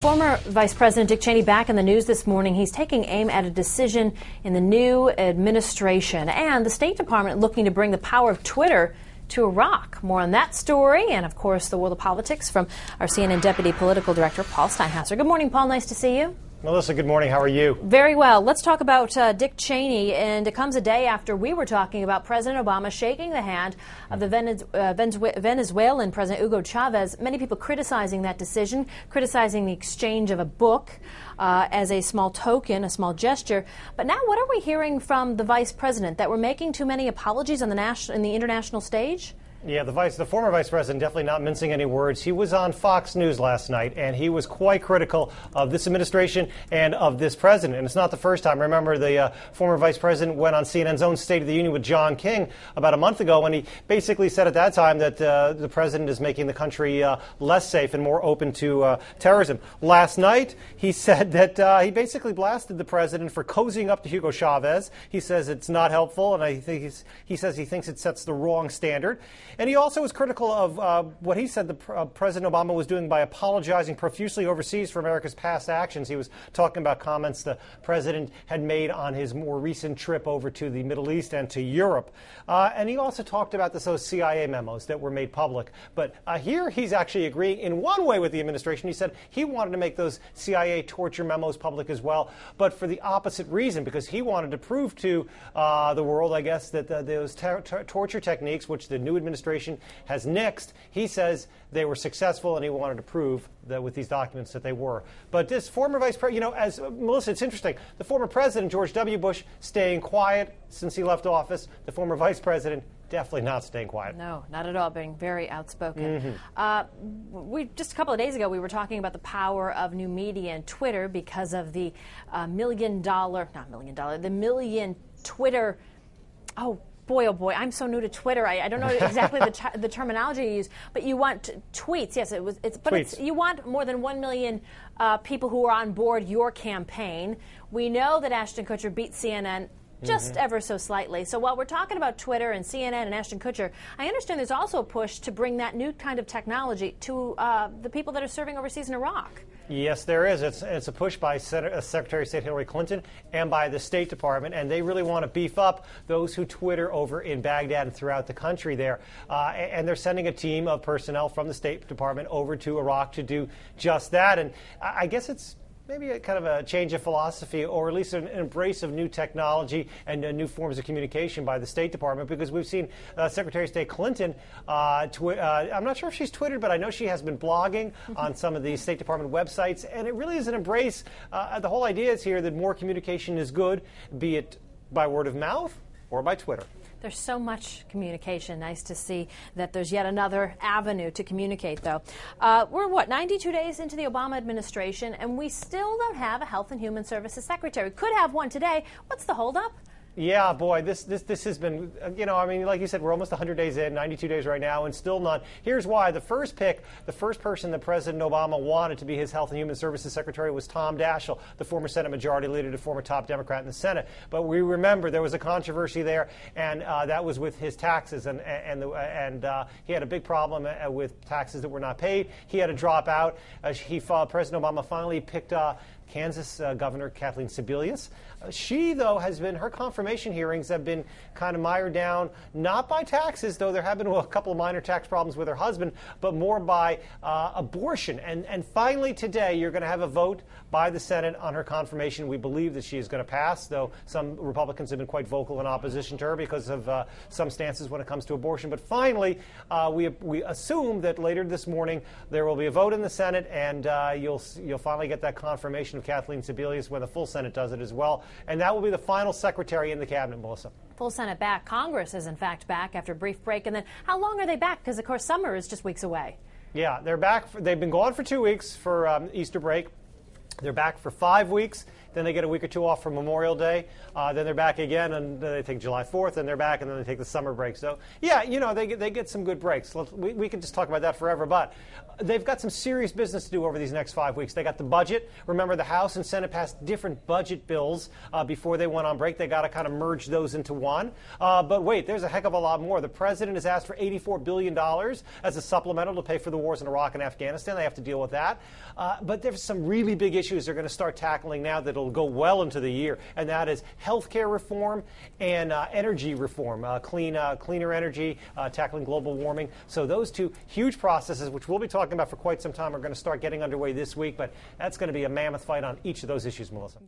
Former Vice President Dick Cheney back in the news this morning. He's taking aim at a decision in the new administration and the State Department looking to bring the power of Twitter to Iraq. More on that story and, of course, the world of politics from our CNN Deputy Political Director, Paul Steinhauser. Good morning, Paul. Nice to see you. Melissa, good morning. How are you? Very well. Let's talk about Dick Cheney. And it comes a day after we were talking about President Obama shaking the hand of the Venezuelan President Hugo Chavez. Many people criticizing that decision, criticizing the exchange of a book as a small token, a small gesture. But now what are we hearing from the vice president? That we're making too many apologies on the international stage? Yeah, the former vice president definitely not mincing any words. He was on Fox News last night, and he was quite critical of this administration and of this president. And it's not the first time. Remember, the former vice president went on CNN's own State of the Union with John King about a month ago, and he basically said at that time that the president is making the country less safe and more open to terrorism. Last night, he said that he basically blasted the president for cozying up to Hugo Chavez. He says it's not helpful, and he says he thinks it sets the wrong standard. And he also was critical of what he said President Obama was doing by apologizing profusely overseas for America's past actions. He was talking about comments the president had made on his more recent trip over to the Middle East and to Europe. And he also talked about those CIA memos that were made public. But here he's actually agreeing in one way with the administration. He said he wanted to make those CIA torture memos public as well, but for the opposite reason, because he wanted to prove to the world, I guess, that those torture techniques, which the new administration has nixed, he says they were successful, and he wanted to prove that with these documents that they were. But this former vice president, as Melissa, it's interesting. The former president, George W. Bush, staying quiet since he left office. The former vice president, definitely not staying quiet. No, not at all, being very outspoken. Just a couple of days ago, we were talking about the power of new media and Twitter because of the the million Twitter, boy, oh boy, I'm so new to Twitter. I don't know exactly the terminology you use, but you want tweets. Yes, you want more than 1 million people who are on board your campaign. We know that Ashton Kutcher beat CNN just ever so slightly. So while we're talking about Twitter and CNN and Ashton Kutcher, I understand there's also a push to bring that new kind of technology to the people that are serving overseas in Iraq. Yes, there is. It's a push by Secretary of State Hillary Clinton and by the State Department, and they really want to beef up those who Twitter over in Baghdad and throughout the country there. And they're sending a team of personnel from the State Department over to Iraq to do just that. And I guess it's maybe a kind of a change of philosophy, or at least an embrace of new technology and new forms of communication by the State Department, because we've seen Secretary of State Clinton, I'm not sure if she's Twittered, but I know she has been blogging on some of the State Department websites, and it really is an embrace. The whole idea is here that more communication is good, be it by word of mouth or by Twitter. There's so much communication. Nice to see that there's yet another avenue to communicate, though. We're, 92 days into the Obama administration, and we still don't have a Health and Human Services Secretary. Could have one today. What's the holdup? Yeah, boy, this has been, like you said, we're almost 100 days in, 92 days right now, and still none. Here's why. The first person that President Obama wanted to be his Health and Human Services Secretary was Tom Daschle, the former Senate Majority Leader, the former top Democrat in the Senate. But we remember there was a controversy there, and that was with his taxes, and he had a big problem with taxes that were not paid. He had to drop out. President Obama finally picked Kansas Governor Kathleen Sebelius. She, though, her confirmation hearings have been kind of mired down, not by taxes, though there have been a couple of minor tax problems with her husband, but more by abortion. And finally today, you're going to have a vote by the Senate on her confirmation. We believe that she is going to pass, though some Republicans have been quite vocal in opposition to her because of some stances when it comes to abortion. But finally, we assume that later this morning there will be a vote in the Senate, and you'll finally get that confirmation of Kathleen Sebelius when the full Senate does it as well. And that will be the final secretary in the cabinet, Melissa. Full Senate back. Congress is, in fact, back after a brief break. And then how long are they back? Because, of course, summer is just weeks away. Yeah, they're back. They've been gone for 2 weeks for Easter break. They're back for 5 weeks. then they get a week or two off for Memorial Day, then they're back again, and then they take July 4th, and they're back, and then they take the summer break. So, yeah, they get some good breaks. We can just talk about that forever, but they've got some serious business to do over these next 5 weeks. They got the budget. Remember, the House and Senate passed different budget bills before they went on break. They got to kind of merge those into one. But wait, there's a heck of a lot more. The president has asked for $84 billion as a supplemental to pay for the wars in Iraq and Afghanistan. They have to deal with that. But there's some really big issues they're going to start tackling now that will go well into the year, and that is health care reform and energy reform, cleaner energy, tackling global warming. So those two huge processes, which we'll be talking about for quite some time, are going to start getting underway this week, but that's going to be a mammoth fight on each of those issues, Melissa.